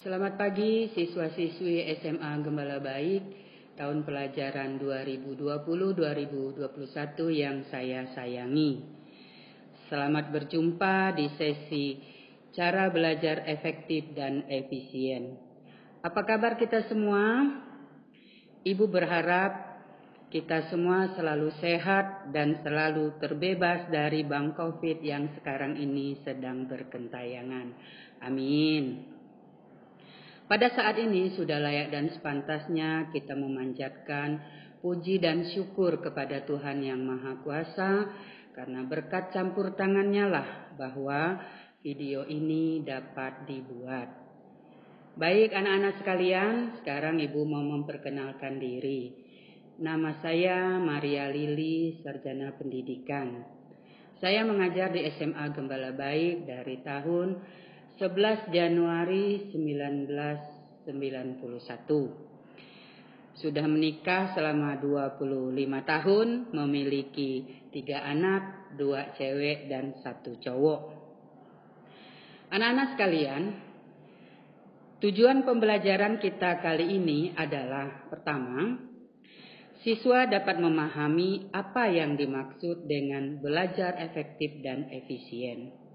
Selamat pagi siswa-siswi SMA Gembala Baik tahun pelajaran 2020-2021 yang saya sayangi. Selamat berjumpa di sesi cara belajar efektif dan efisien. Apa kabar kita semua? Ibu berharap kita semua selalu sehat dan selalu terbebas dari bang COVID yang sekarang ini sedang bergentayangan. Amin. Pada saat ini sudah layak dan sepantasnya kita memanjatkan puji dan syukur kepada Tuhan Yang Maha Kuasa karena berkat campur tangannya lah bahwa video ini dapat dibuat. Baik anak-anak sekalian, sekarang Ibu mau memperkenalkan diri. Nama saya Maria Lili, Sarjana Pendidikan. Saya mengajar di SMA Gembala Baik dari tahun 11 Januari 1991. Sudah menikah selama 25 tahun, memiliki 3 anak, 2 cewek dan 1 cowok. Anak-anak sekalian, tujuan pembelajaran kita kali ini adalah pertama, siswa dapat memahami apa yang dimaksud dengan belajar efektif dan efisien.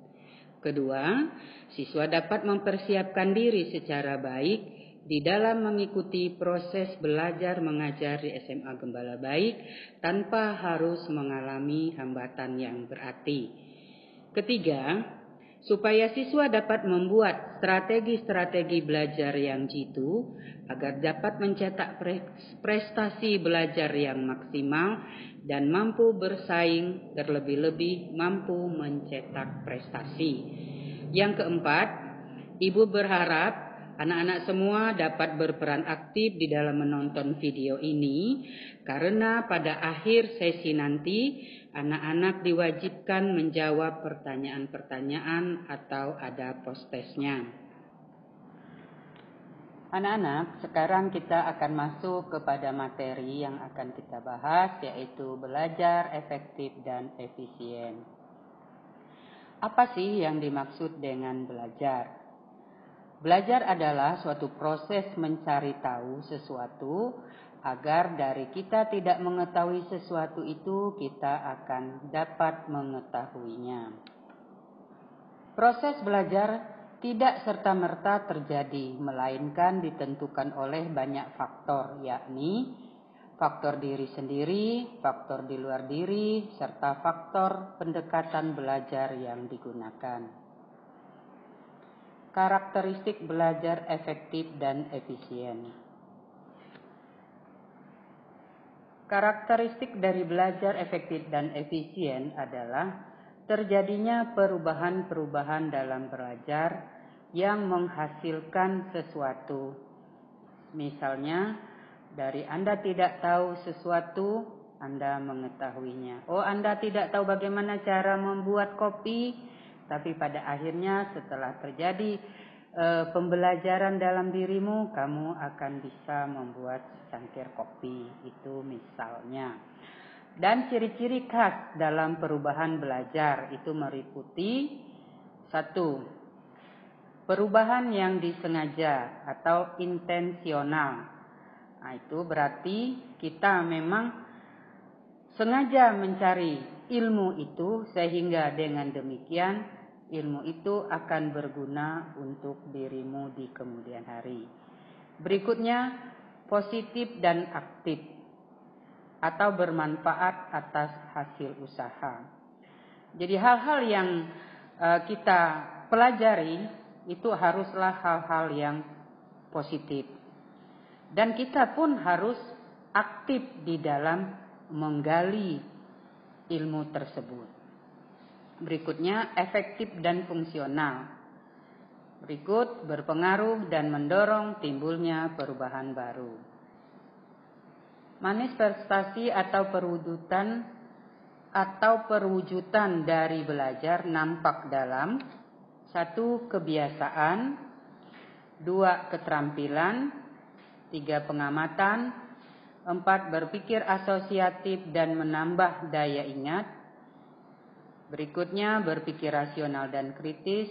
Kedua, siswa dapat mempersiapkan diri secara baik di dalam mengikuti proses belajar mengajar di SMA Gembala Baik tanpa harus mengalami hambatan yang berarti. Ketiga, supaya siswa dapat membuat strategi-strategi belajar yang jitu agar dapat mencetak prestasi belajar yang maksimal dan mampu bersaing, terlebih-lebih mampu mencetak prestasi. Yang keempat, Ibu berharap anak-anak semua dapat berperan aktif di dalam menonton video ini karena pada akhir sesi nanti anak-anak diwajibkan menjawab pertanyaan-pertanyaan atau ada post-testnya. Anak-anak, sekarang kita akan masuk kepada materi yang akan kita bahas, yaitu belajar efektif dan efisien. Apa sih yang dimaksud dengan belajar? Belajar adalah suatu proses mencari tahu sesuatu agar dari kita tidak mengetahui sesuatu itu kita akan dapat mengetahuinya. Proses belajar tidak serta-merta terjadi, melainkan ditentukan oleh banyak faktor, yakni faktor diri sendiri, faktor di luar diri, serta faktor pendekatan belajar yang digunakan. Karakteristik belajar efektif dan efisien. Karakteristik dari belajar efektif dan efisien adalah terjadinya perubahan-perubahan dalam belajar yang menghasilkan sesuatu. Misalnya, dari Anda tidak tahu sesuatu, Anda mengetahuinya. Oh, Anda tidak tahu bagaimana cara membuat kopi, tapi pada akhirnya setelah terjadi pembelajaran dalam dirimu, kamu akan bisa membuat secangkir kopi. Itu misalnya. Dan ciri-ciri khas dalam perubahan belajar itu meliputi 1. Perubahan yang disengaja atau intensional. Nah, itu berarti kita memang sengaja mencari ilmu itu sehingga dengan demikian ilmu itu akan berguna untuk dirimu di kemudian hari. Berikutnya, positif dan aktif atau bermanfaat atas hasil usaha. Jadi hal-hal yang kita pelajari itu haruslah hal-hal yang positif. Dan kita pun harus aktif di dalam menggali ilmu tersebut. Berikutnya, efektif dan fungsional. Berikut, berpengaruh dan mendorong timbulnya perubahan baru. Manifestasi atau perwujudan dari belajar nampak dalam 1. Kebiasaan, 2. Keterampilan, 3. Pengamatan, 4. Berpikir asosiatif dan menambah daya ingat. Berikutnya berpikir rasional dan kritis.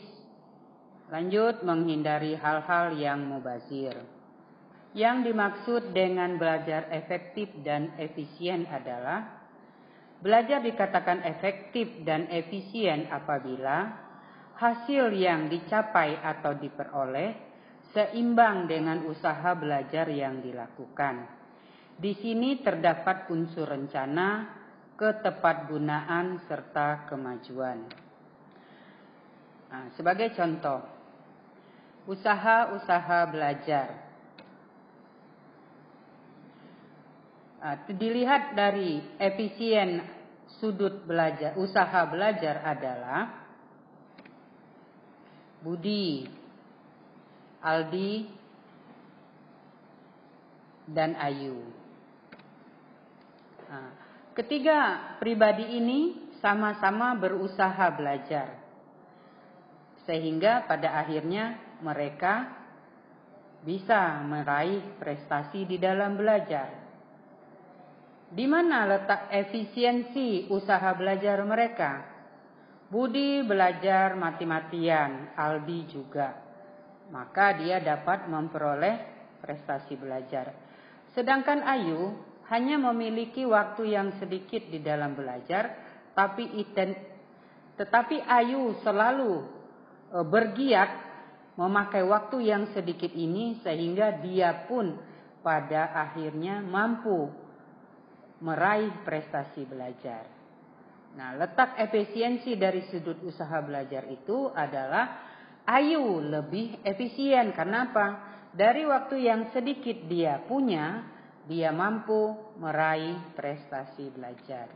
Lanjut, menghindari hal-hal yang mubazir. Yang dimaksud dengan belajar efektif dan efisien adalah belajar dikatakan efektif dan efisien apabila hasil yang dicapai atau diperoleh seimbang dengan usaha belajar yang dilakukan. Di sini terdapat unsur rencana, ketepatgunaan, serta kemajuan. Sebagai contoh, usaha-usaha belajar. Dilihat dari efisien sudut belajar, usaha belajar adalah Budi, Aldi, dan Ayu. Ketiga pribadi ini sama-sama berusaha belajar, sehingga pada akhirnya mereka bisa meraih prestasi di dalam belajar. Di mana letak efisiensi usaha belajar mereka? Budi belajar mati-matian, Aldi juga. Maka dia dapat memperoleh prestasi belajar. Sedangkan Ayu hanya memiliki waktu yang sedikit di dalam belajar, tetapi Ayu selalu bergiat memakai waktu yang sedikit ini sehingga dia pun pada akhirnya mampu meraih prestasi belajar. Nah, letak efisiensi dari sudut usaha belajar itu adalah Ayu lebih efisien. Kenapa? Dari waktu yang sedikit dia punya, dia mampu meraih prestasi belajar.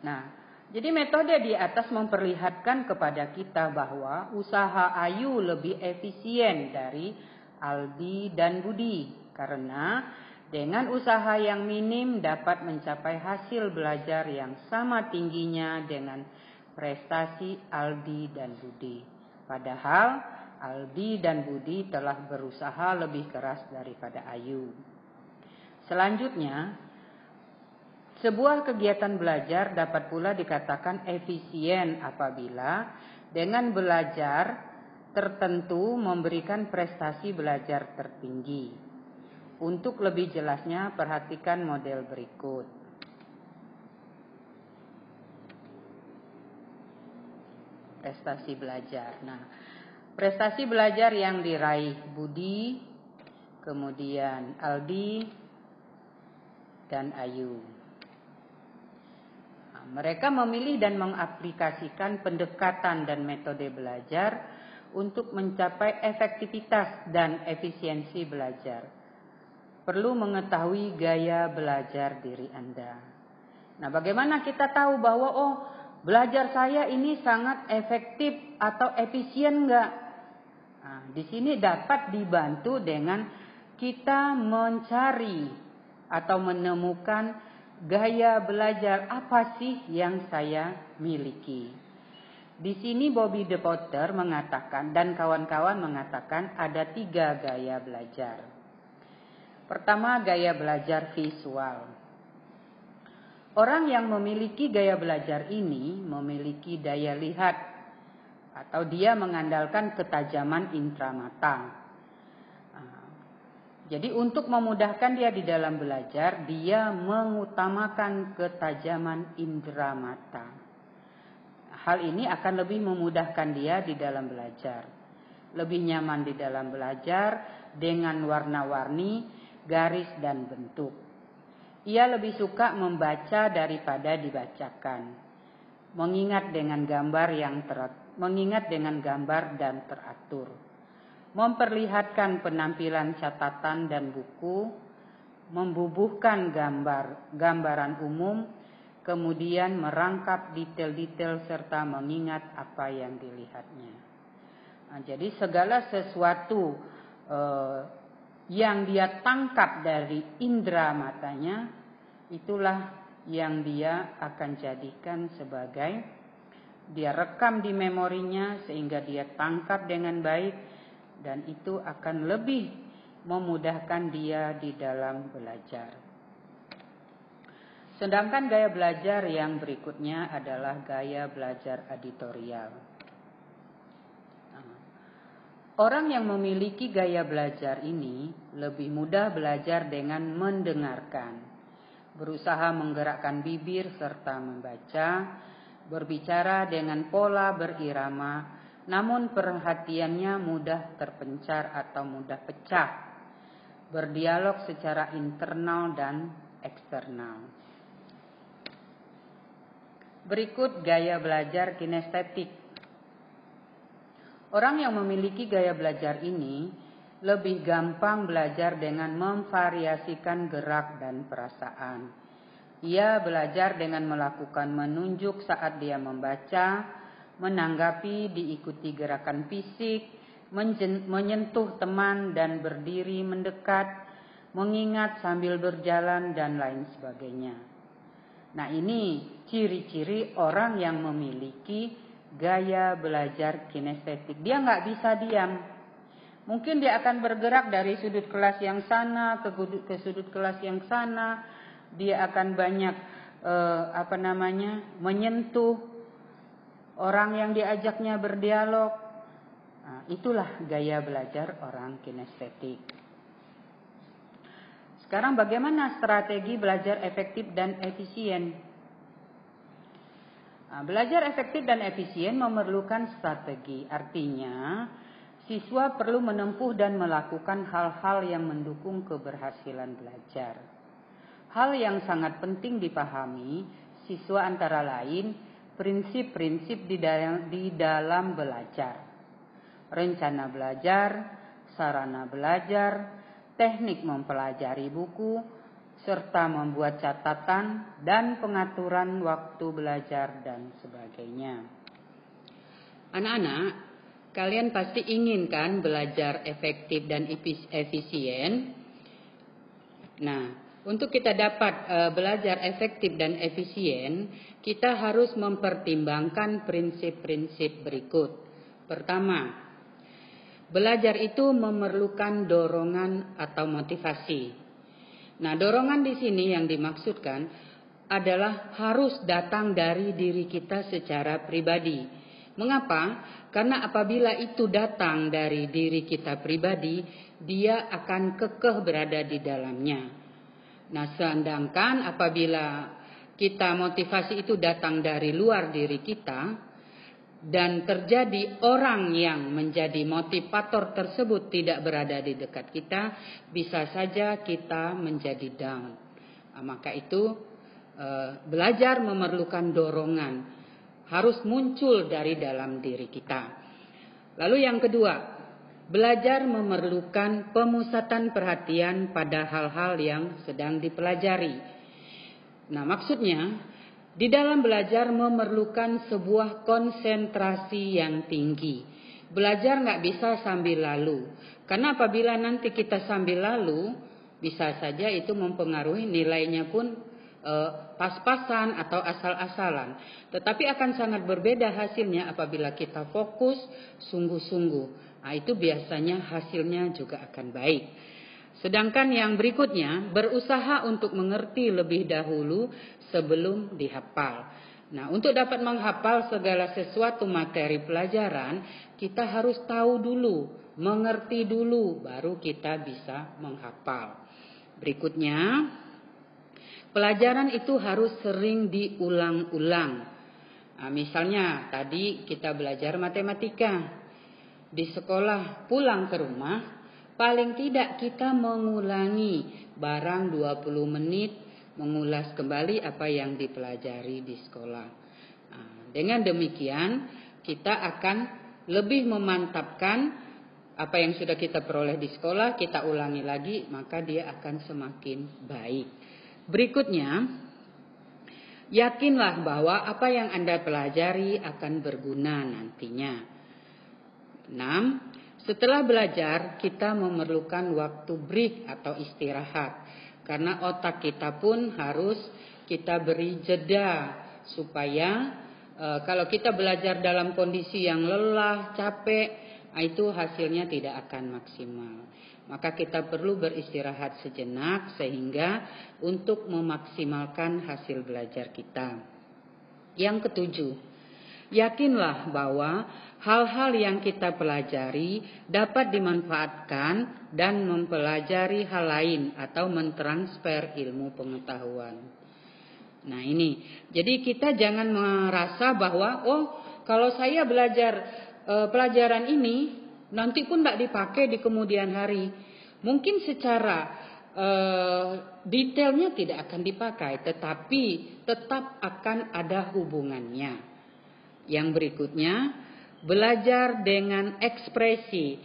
Nah, jadi metode di atas memperlihatkan kepada kita bahwa usaha Ayu lebih efisien dari Aldi dan Budi. Karena dengan usaha yang minim dapat mencapai hasil belajar yang sama tingginya dengan prestasi Aldi dan Budi. Padahal Aldi dan Budi telah berusaha lebih keras daripada Ayu. Selanjutnya, sebuah kegiatan belajar dapat pula dikatakan efisien apabila dengan belajar tertentu memberikan prestasi belajar tertinggi. Untuk lebih jelasnya, perhatikan model berikut. Prestasi belajar. Nah, prestasi belajar yang diraih Budi, kemudian Aldi, dan Ayu. Nah, mereka memilih dan mengaplikasikan pendekatan dan metode belajar untuk mencapai efektivitas dan efisiensi belajar. Perlu mengetahui gaya belajar diri Anda. Nah, bagaimana kita tahu bahwa belajar saya ini sangat efektif atau efisien enggak? Nah, di sini dapat dibantu dengan kita mencari atau menemukan gaya belajar apa sih yang saya miliki. Di sini Bobby De Potter mengatakan dan kawan-kawan mengatakan ada 3 gaya belajar. Pertama, gaya belajar visual. Orang yang memiliki gaya belajar ini memiliki daya lihat atau dia mengandalkan ketajaman indera mata. Jadi untuk memudahkan dia di dalam belajar, dia mengutamakan ketajaman indera mata. Hal ini akan lebih memudahkan dia di dalam belajar. Lebih nyaman di dalam belajar dengan warna-warni, garis dan bentuk. Ia lebih suka membaca daripada dibacakan. Mengingat dengan gambar dan teratur. Memperlihatkan penampilan catatan dan buku, membubuhkan gambaran umum, kemudian merangkap detail-detail serta mengingat apa yang dilihatnya. Nah, jadi segala sesuatu yang dia tangkap dari indera matanya, itulah yang dia akan jadikan sebagai, dia rekam di memorinya sehingga dia tangkap dengan baik, dan itu akan lebih memudahkan dia di dalam belajar. Sedangkan gaya belajar yang berikutnya adalah gaya belajar editorial. Orang yang memiliki gaya belajar ini lebih mudah belajar dengan mendengarkan, berusaha menggerakkan bibir serta membaca, berbicara dengan pola berirama, namun perhatiannya mudah terpencar atau mudah pecah, berdialog secara internal dan eksternal. Berikut gaya belajar kinestetik. Orang yang memiliki gaya belajar ini lebih gampang belajar dengan memvariasikan gerak dan perasaan. Ia belajar dengan melakukan menunjuk saat dia membaca, menanggapi, diikuti gerakan fisik, menyentuh teman dan berdiri mendekat, mengingat sambil berjalan dan lain sebagainya. Nah, ini ciri-ciri orang yang memiliki gaya belajar kinestetik. Dia nggak bisa diam. Mungkin dia akan bergerak dari sudut kelas yang sana ke sudut kelas yang sana. Dia akan banyak menyentuh orang yang diajaknya berdialog. Nah, itulah gaya belajar orang kinestetik. Sekarang bagaimana strategi belajar efektif dan efisien? Belajar efektif dan efisien memerlukan strategi. Artinya, siswa perlu menempuh dan melakukan hal-hal yang mendukung keberhasilan belajar. Hal yang sangat penting dipahami siswa antara lain prinsip-prinsip di dalam belajar, rencana belajar, sarana belajar, teknik mempelajari buku, serta membuat catatan dan pengaturan waktu belajar dan sebagainya. Anak-anak, kalian pasti inginkan belajar efektif dan efisien. Nah, untuk kita dapat belajar efektif dan efisien, kita harus mempertimbangkan prinsip-prinsip berikut. Pertama, belajar itu memerlukan dorongan atau motivasi. Nah, dorongan di sini yang dimaksudkan adalah harus datang dari diri kita secara pribadi. Mengapa? Karena apabila itu datang dari diri kita pribadi, dia akan kekeh berada di dalamnya. Nah, sedangkan apabila kita motivasi itu datang dari luar diri kita, dan terjadi orang yang menjadi motivator tersebut tidak berada di dekat kita, bisa saja kita menjadi down. Maka itu belajar memerlukan dorongan, harus muncul dari dalam diri kita. Lalu yang kedua, belajar memerlukan pemusatan perhatian pada hal-hal yang sedang dipelajari. Nah, maksudnya di dalam belajar memerlukan sebuah konsentrasi yang tinggi. Belajar nggak bisa sambil lalu. Karena apabila nanti kita sambil lalu, bisa saja itu mempengaruhi nilainya pun pas-pasan atau asal-asalan. Tetapi akan sangat berbeda hasilnya apabila kita fokus, sungguh-sungguh. Nah, itu biasanya hasilnya juga akan baik. Sedangkan yang berikutnya, berusaha untuk mengerti lebih dahulu sebelum dihafal. Nah, untuk dapat menghafal segala sesuatu materi pelajaran, kita harus tahu dulu, mengerti dulu, baru kita bisa menghafal. Berikutnya, pelajaran itu harus sering diulang-ulang. Nah, misalnya tadi kita belajar matematika. Di sekolah pulang ke rumah, paling tidak kita mengulangi barang 20 menit, mengulas kembali apa yang dipelajari di sekolah. Nah, dengan demikian kita akan lebih memantapkan apa yang sudah kita peroleh di sekolah, kita ulangi lagi, maka dia akan semakin baik. Berikutnya, yakinlah bahwa apa yang Anda pelajari akan berguna nantinya. 6. Setelah belajar, kita memerlukan waktu break atau istirahat. Karena otak kita pun harus kita beri jeda. Supaya kalau kita belajar dalam kondisi yang lelah, capek, itu hasilnya tidak akan maksimal. Maka kita perlu beristirahat sejenak sehingga untuk memaksimalkan hasil belajar kita. Yang ketujuh, Yakinlah bahwa hal-hal yang kita pelajari dapat dimanfaatkan dan mempelajari hal lain atau mentransfer ilmu pengetahuan. Nah ini, jadi kita jangan merasa bahwa kalau saya belajar pelajaran ini nanti pun tidak dipakai di kemudian hari. Mungkin secara detailnya tidak akan dipakai, tetapi tetap akan ada hubungannya. Yang berikutnya, belajar dengan ekspresi.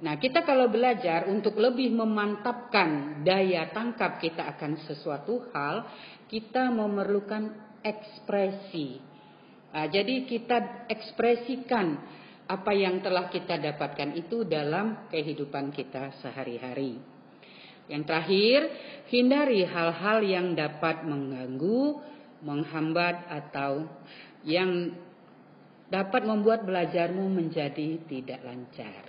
Nah, kita kalau belajar untuk lebih memantapkan daya tangkap kita akan sesuatu hal, kita memerlukan ekspresi. Nah, jadi kita ekspresikan apa yang telah kita dapatkan itu dalam kehidupan kita sehari-hari. Yang terakhir, hindari hal-hal yang dapat mengganggu, menghambat atau yang dapat membuat belajarmu menjadi tidak lancar.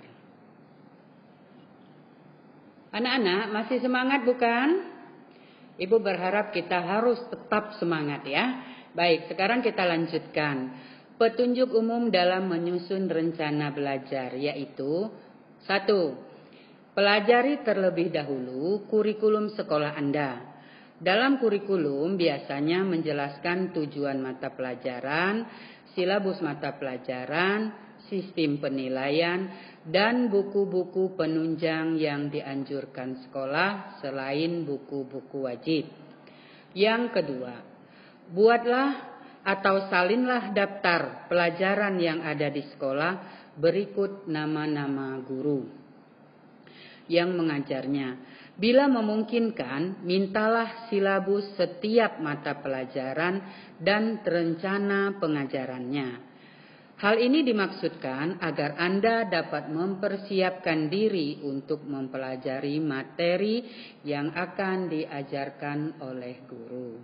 Anak-anak masih semangat bukan? Ibu berharap kita harus tetap semangat ya. Baik, sekarang kita lanjutkan. Petunjuk umum dalam menyusun rencana belajar yaitu 1. Pelajari terlebih dahulu kurikulum sekolah Anda. Dalam kurikulum biasanya menjelaskan tujuan mata pelajaran, silabus mata pelajaran, sistem penilaian, dan buku-buku penunjang yang dianjurkan sekolah selain buku-buku wajib. Yang kedua, buatlah atau salinlah daftar pelajaran yang ada di sekolah berikut nama-nama guru yang mengajarnya. Bila memungkinkan, mintalah silabus setiap mata pelajaran dan rencana pengajarannya. Hal ini dimaksudkan agar Anda dapat mempersiapkan diri untuk mempelajari materi yang akan diajarkan oleh guru.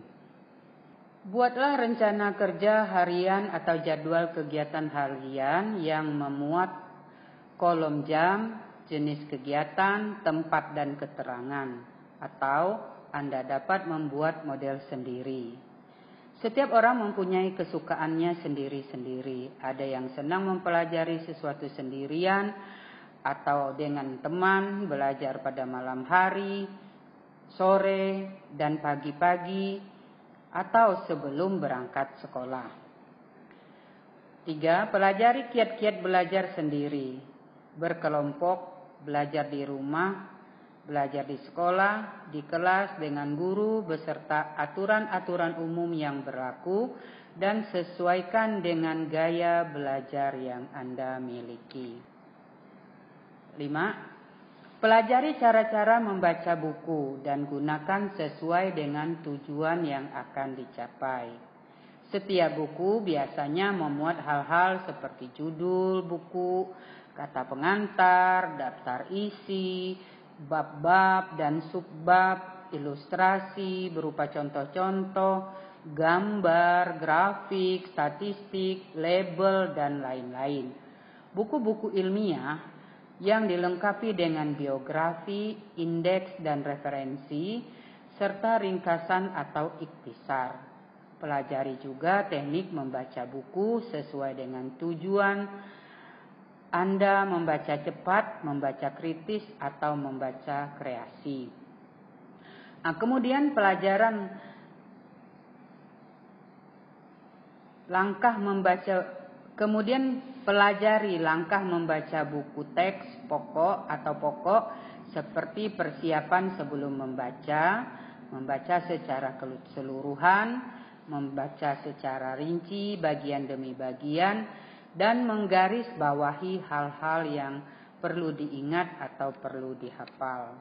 Buatlah rencana kerja harian atau jadwal kegiatan harian yang memuat kolom jam, jenis kegiatan, tempat dan keterangan, atau Anda dapat membuat model sendiri. Setiap orang mempunyai kesukaannya sendiri-sendiri. Ada yang senang mempelajari sesuatu sendirian atau dengan teman, belajar pada malam hari, sore, dan pagi-pagi, atau sebelum berangkat sekolah. 3. Pelajari kiat-kiat belajar sendiri, berkelompok, belajar di rumah, belajar di sekolah, di kelas dengan guru beserta aturan-aturan umum yang berlaku dan sesuaikan dengan gaya belajar yang Anda miliki. 5. Pelajari cara-cara membaca buku dan gunakan sesuai dengan tujuan yang akan dicapai. Setiap buku biasanya memuat hal-hal seperti judul buku, kata pengantar, daftar isi, bab-bab dan subbab, ilustrasi berupa contoh-contoh, gambar, grafik, statistik, label, dan lain-lain. Buku-buku ilmiah yang dilengkapi dengan biografi, indeks, dan referensi, serta ringkasan atau ikhtisar. Pelajari juga teknik membaca buku sesuai dengan tujuan Anda membaca cepat, membaca kritis, atau membaca kreasi. Nah, kemudian pelajari langkah membaca buku teks pokok atau pokok seperti persiapan sebelum membaca secara keseluruhan, membaca secara rinci bagian demi bagian, dan menggarisbawahi hal-hal yang perlu diingat atau perlu dihafal.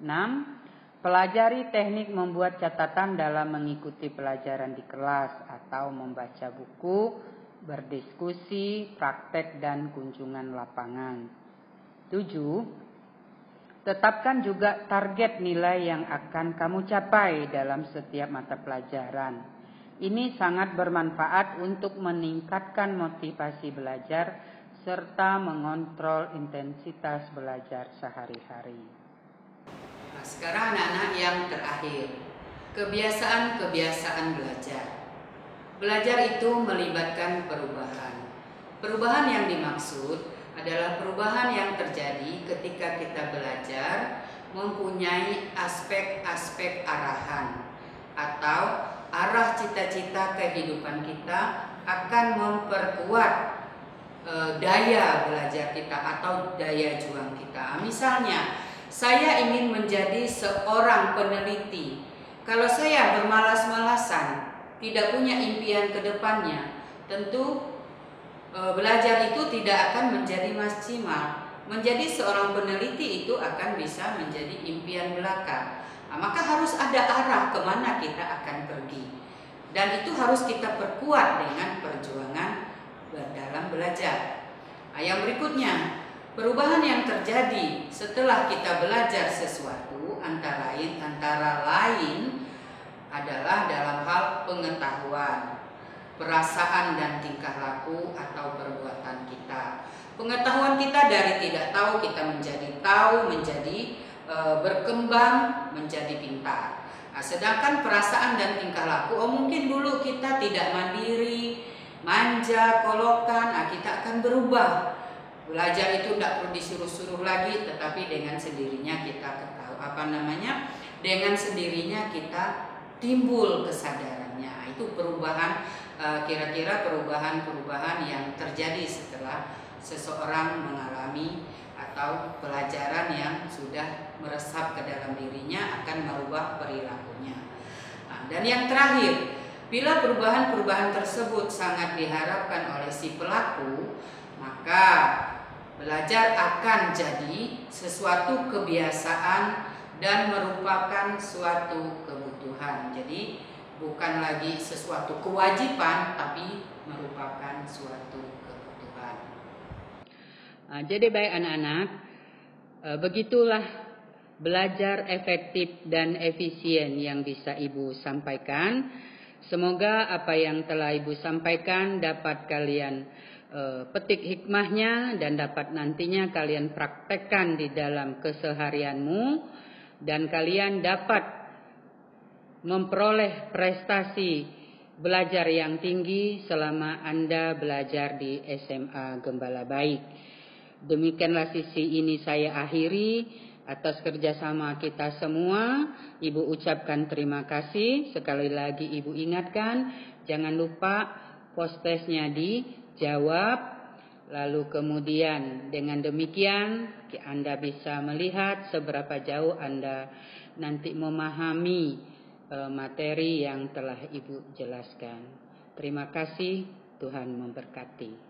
6. Pelajari teknik membuat catatan dalam mengikuti pelajaran di kelas atau membaca buku, berdiskusi, praktek, dan kunjungan lapangan. 7. Tetapkan juga target nilai yang akan kamu capai dalam setiap mata pelajaran. Ini sangat bermanfaat untuk meningkatkan motivasi belajar serta mengontrol intensitas belajar sehari-hari. Nah, sekarang anak-anak yang terakhir, kebiasaan-kebiasaan belajar. Belajar itu melibatkan perubahan. Perubahan yang dimaksud adalah perubahan yang terjadi ketika kita belajar mempunyai aspek-aspek arahan atau arah cita-cita kehidupan kita akan memperkuat daya belajar kita atau daya juang kita. Misalnya, saya ingin menjadi seorang peneliti. Kalau saya bermalas-malasan, tidak punya impian ke depannya, tentu belajar itu tidak akan menjadi maksimal. Menjadi seorang peneliti itu akan bisa menjadi impian belaka. Nah, maka harus ada arah kemana kita akan pergi. Dan itu harus kita perkuat dengan perjuangan dalam belajar. Nah, yang berikutnya, perubahan yang terjadi setelah kita belajar sesuatu antara lain adalah dalam hal pengetahuan, perasaan dan tingkah laku atau perbuatan kita. Pengetahuan kita dari tidak tahu kita menjadi tahu, menjadi berkembang, menjadi pintar. Nah, sedangkan perasaan dan tingkah laku, mungkin dulu kita tidak mandiri, manja, kolokan, kita akan berubah. Belajar itu tidak perlu disuruh-suruh lagi, tetapi dengan sendirinya kita dengan sendirinya kita timbul kesadarannya. Itu perubahan, kira-kira perubahan yang terjadi setelah seseorang mengalami atau pelajaran yang sudah meresap ke dalam dirinya akan merubah perilakunya. Nah, dan yang terakhir, bila perubahan-perubahan tersebut sangat diharapkan oleh si pelaku, maka belajar akan jadi sesuatu kebiasaan dan merupakan suatu kebutuhan. Jadi bukan lagi sesuatu kewajiban, tapi merupakan suatu kebutuhan. Jadi baik anak-anak, begitulah belajar efektif dan efisien yang bisa Ibu sampaikan. Semoga apa yang telah Ibu sampaikan dapat kalian petik hikmahnya dan dapat nantinya kalian praktekkan di dalam keseharianmu dan kalian dapat memperoleh prestasi belajar yang tinggi selama Anda belajar di SMA Gembala Baik. Demikianlah sisi ini saya akhiri. Atas kerjasama kita semua, Ibu ucapkan terima kasih. Sekali lagi Ibu ingatkan, jangan lupa post-testnya dijawab. Lalu kemudian dengan demikian Anda bisa melihat seberapa jauh Anda nanti memahami materi yang telah Ibu jelaskan. Terima kasih, Tuhan memberkati.